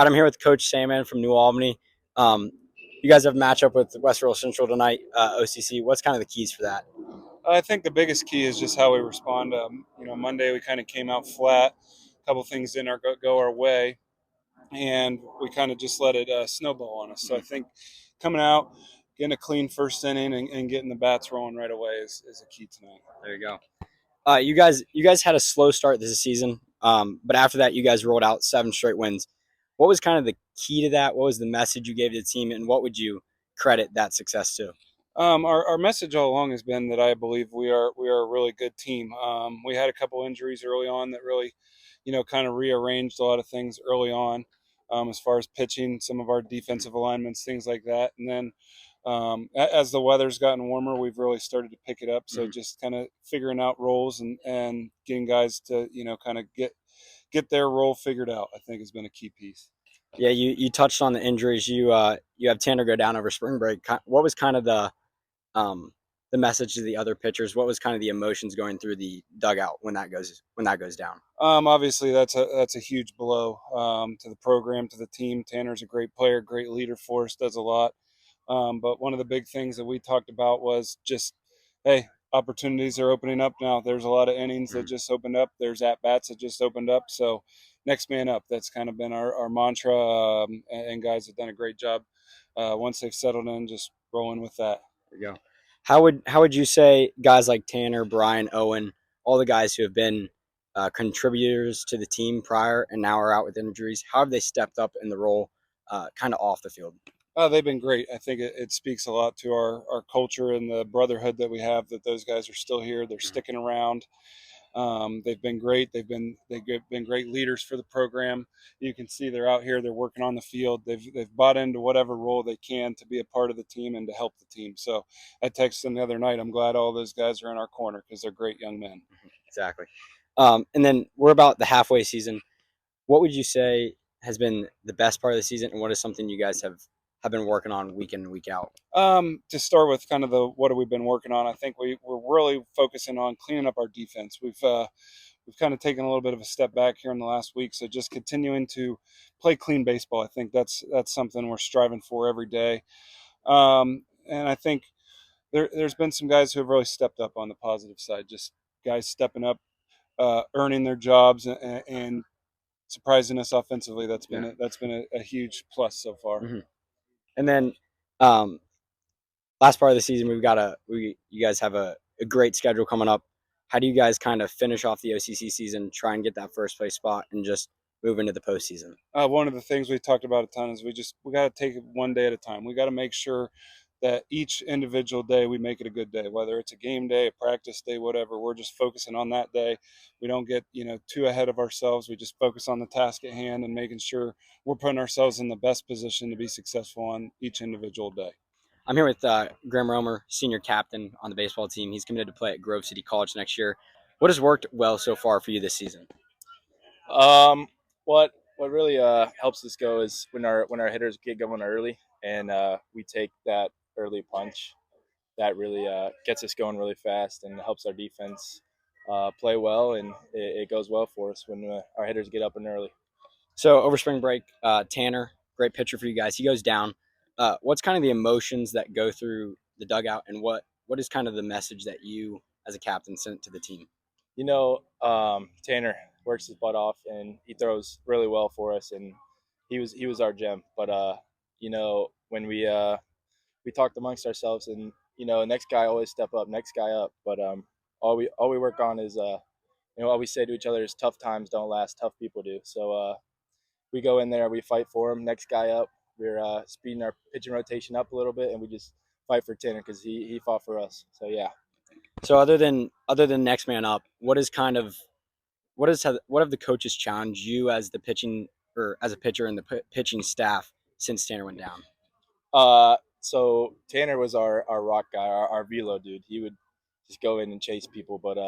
All right, I'm here with Coach Sandman from New Albany. Um, you guys have a matchup with West Central tonight, OCC. What's kind of the keys for that? I think the biggest key is just how we respond. Monday we kind of came out flat. A couple things didn't go our way, and we kind of just let it snowball on us. So I think coming out, getting a clean first inning, and getting the bats rolling right away is a key tonight. There you go. You guys had a slow start this season, but after that, you guys rolled out 7 straight wins. What was kind of the key to that? What was the message you gave to the team, and what would you credit that success to? Our message all along has been that I believe we are a really good team. We had a couple injuries early on that really, kind of rearranged a lot of things early on, as far as pitching, some of our defensive alignments, things like that. And then as the weather's gotten warmer, we've really started to pick it up. So just kind of figuring out roles and getting guys to kind of get their role figured out, I think has been a key piece. Yeah, you touched on the injuries. You have Tanner go down over spring break. What was kind of um, the message to the other pitchers? What was kind of the emotions going through the dugout when that goes down? Obviously, that's a huge blow to the program, to the team. Tanner's a great player, great leader for us, does a lot. But one of the big things that we talked about was just, hey, opportunities are opening up now. There's a lot of innings that just opened up. There's at bats that just opened up. So next man up. That's kind of been our mantra. And guys have done a great job once they've settled in, just rolling with that. There you go. How would you say guys like Tanner, Brian, Owen, all the guys who have been contributors to the team prior and now are out with injuries, how have they stepped up in the role, kind of off the field? They've been great. I think it speaks a lot to our culture and the brotherhood that we have. That those guys are still here. They're sticking around. They've been great. They've been great leaders for the program. You can see they're out here. They're working on the field. They've bought into whatever role they can to be a part of the team and to help the team. So I texted them the other night. I'm glad all those guys are in our corner because they're great young men. Exactly. And then we're about the halfway season. What would you say has been the best part of the season, and what is something you guys have been working on week in and week out? To start with, kind of the what have we been working on? I think we're really focusing on cleaning up our defense. We've kind of taken a little bit of a step back here in the last week, so just continuing to play clean baseball. I think that's something we're striving for every day. And I think there's been some guys who have really stepped up on the positive side. Just guys stepping up, earning their jobs, and surprising us offensively. That's been a huge plus so far. Mm-hmm. And then um, last part of the season, you guys have a great schedule coming up. How do you guys kind of finish off the OCC season, try and get that first place spot, and just move into the postseason? One of the things we talked about a ton is we got to take it one day at a time. We got to make sure that each individual day we make it a good day, whether it's a game day, a practice day, whatever. We're just focusing on that day. We don't get too ahead of ourselves. We just focus on the task at hand and making sure we're putting ourselves in the best position to be successful on each individual day. I'm here with Graham Romer, senior captain on the baseball team. He's committed to play at Grove City College next year. What has worked well so far for you this season? Um, what really helps us go is when our hitters get going early and we take that early punch. That really gets us going really fast and helps our defense play well, and it goes well for us when our hitters get up and early. So over spring break, Tanner, great pitcher for you guys. He goes down. What's kind of the emotions that go through the dugout, and what is kind of the message that you, as a captain, sent to the team? Tanner works his butt off and he throws really well for us, and he was our gem. But when we talked amongst ourselves, and next guy always step up, next guy up. But all we work on is all we say to each other is tough times don't last, tough people do. So we go in there, we fight for him. Next guy up, we're speeding our pitching rotation up a little bit, and we just fight for Tanner because he fought for us. So yeah. So other than next man up, what have the coaches challenged you as the pitching or as a pitcher and the pitching staff since Tanner went down? So Tanner was our rock guy, our velo dude. He would just go in and chase people, but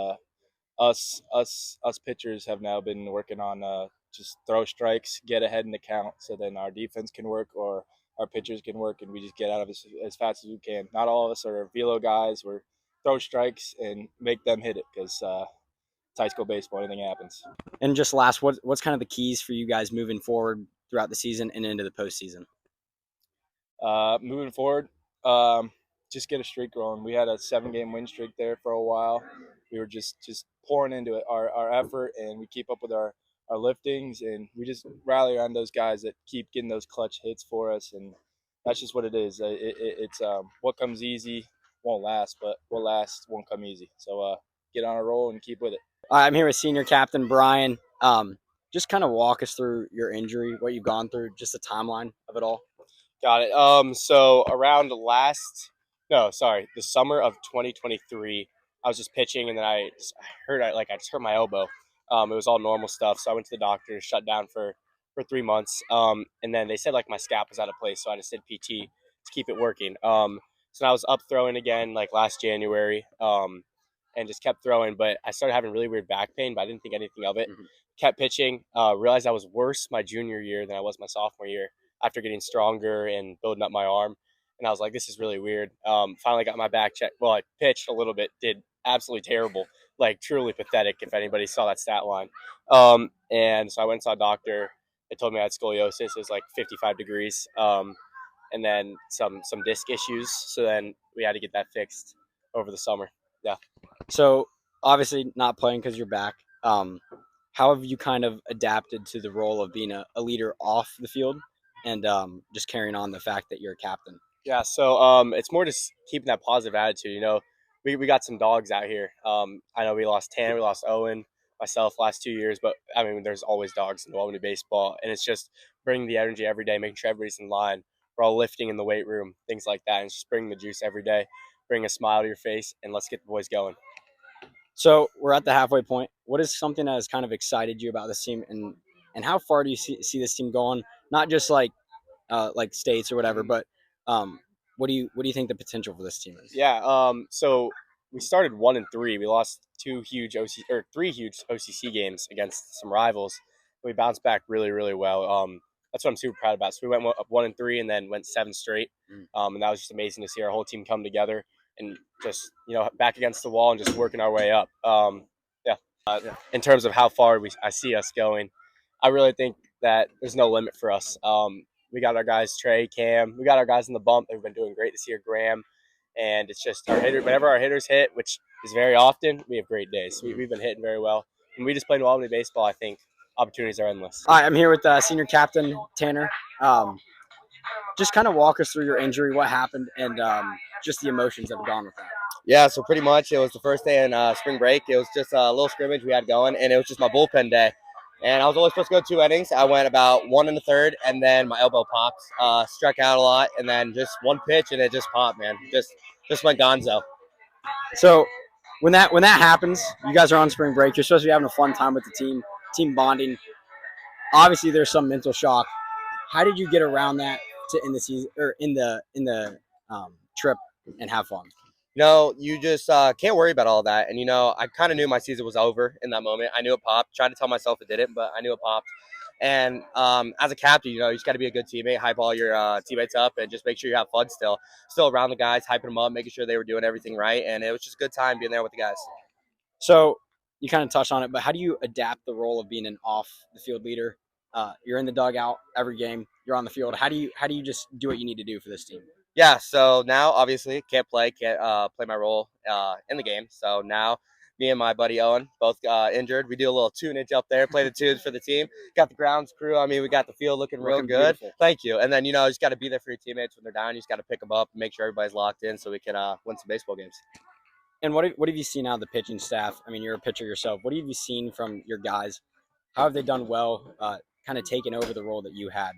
us pitchers have now been working on just throw strikes, get ahead in the count, so then our defense can work or our pitchers can work, and we just get out of it as fast as we can. Not all of us are velo guys. We're throw strikes and make them hit it because it's high school baseball. Anything happens. And just last, what's kind of the keys for you guys moving forward throughout the season and into the postseason? Moving forward, just get a streak going. We had a 7-game win streak there for a while. We were just pouring into it, our effort, and we keep up with our liftings, and we just rally around those guys that keep getting those clutch hits for us, and that's just what it is. It's what comes easy won't last, but what lasts won't come easy. So get on a roll and keep with it. I'm here with senior captain Brian. Just kind of walk us through your injury, what you've gone through, just the timeline of it all. Got it. So around the summer of 2023, I was just pitching, and then I just hurt my elbow. It was all normal stuff, so I went to the doctor, shut down for 3 months, and then they said like my scap was out of place, so I just did PT to keep it working. So I was up throwing again like last January, and just kept throwing, but I started having really weird back pain, but I didn't think anything of it. Mm-hmm. Kept pitching. Realized I was worse my junior year than I was my sophomore year, after getting stronger and building up my arm. And I was like, this is really weird. Finally got my back checked. Well, I pitched a little bit, did absolutely terrible, like truly pathetic if anybody saw that stat line. And so I went and saw a doctor. They told me I had scoliosis. It was like 55 degrees. And then some disc issues. So then we had to get that fixed over the summer. Yeah. So obviously not playing because you're back. How have you kind of adapted to the role of being a leader off the field and just carrying on the fact that you're a captain? Yeah, so it's more just keeping that positive attitude. You know, we got some dogs out here. I know we lost Tanner, we lost Owen, myself last 2 years, but I mean, there's always dogs in Albany baseball, and it's just bringing the energy every day, making sure everybody's in line. We're all lifting in the weight room, things like that, and just bring the juice every day, bring a smile to your face, and let's get the boys going. So we're at the halfway point. What is something that has kind of excited you about this team, and how far do you see this team going? Not just like states or whatever, but what do you think the potential for this team is? Yeah. So we started 1-3. We lost three huge OCC games against some rivals. We bounced back really, really well. That's what I'm super proud about. So we went up 1-3 and then went 7 straight. And that was just amazing to see our whole team come together and just, back against the wall and just working our way up. In terms of how far I see us going, I really think that there's no limit for us. We got our guys, Trey, Cam. We got our guys in the bump. They've been doing great this year, Graham. And it's just our hitter. Whenever our hitters hit, which is very often, we have great days. We've been hitting very well. And we just played Albany baseball. I think opportunities are endless. All right, I'm here with senior captain Tanner. Just kind of walk us through your injury, what happened, and just the emotions that have gone with that. Yeah, so pretty much it was the first day in spring break. It was just a little scrimmage we had going, and it was just my bullpen day. And I was only supposed to go 2 innings. I went about 1 1/3, and then my elbow popped. Struck out a lot, and then just one pitch, and it just popped, man. Just went gonzo. So when that happens, you guys are on spring break. You're supposed to be having a fun time with the team bonding. Obviously, there's some mental shock. How did you get around that to in the season or in the trip and have fun? You just can't worry about all that. And, I kind of knew my season was over in that moment. I knew it popped. Tried to tell myself it didn't, but I knew it popped. And as a captain, you just got to be a good teammate, hype all your teammates up, and just make sure you have fun still around the guys, hyping them up, making sure they were doing everything right. And it was just a good time being there with the guys. So you kind of touched on it, but how do you adapt the role of being an off-the-field leader? You're in the dugout every game. You're on the field. How do you just do what you need to do for this team? Yeah, so now obviously can't play my role in the game. So now me and my buddy Owen both injured. We do a little tunage up there, play the tunes for the team. Got the grounds crew. I mean, we got the field looking real good. Beautiful. Thank you. And then, you just got to be there for your teammates when they're down. You just got to pick them up and make sure everybody's locked in so we can win some baseball games. And what have you seen out of the pitching staff? I mean, you're a pitcher yourself. What have you seen from your guys? How have they done well, kind of taking over the role that you had?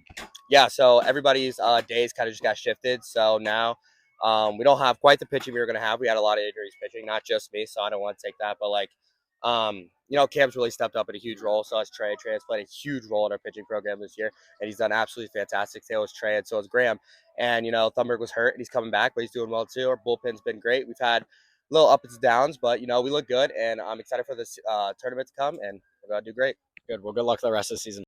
Yeah, so everybody's days kind of just got shifted. So now we don't have quite the pitching we were going to have. We had a lot of injuries pitching, not just me, so I don't want to take that. But, Cam's really stepped up in a huge role. So has Trey. Trey has played a huge role in our pitching program this year, and he's done absolutely fantastic. So has Trey, and so has Graham. And, Thunberg was hurt, and he's coming back, but he's doing well too. Our bullpen's been great. We've had little ups and downs, but, we look good, and I'm excited for this tournament to come, and we're going to do great. Good. Well, good luck for the rest of the season.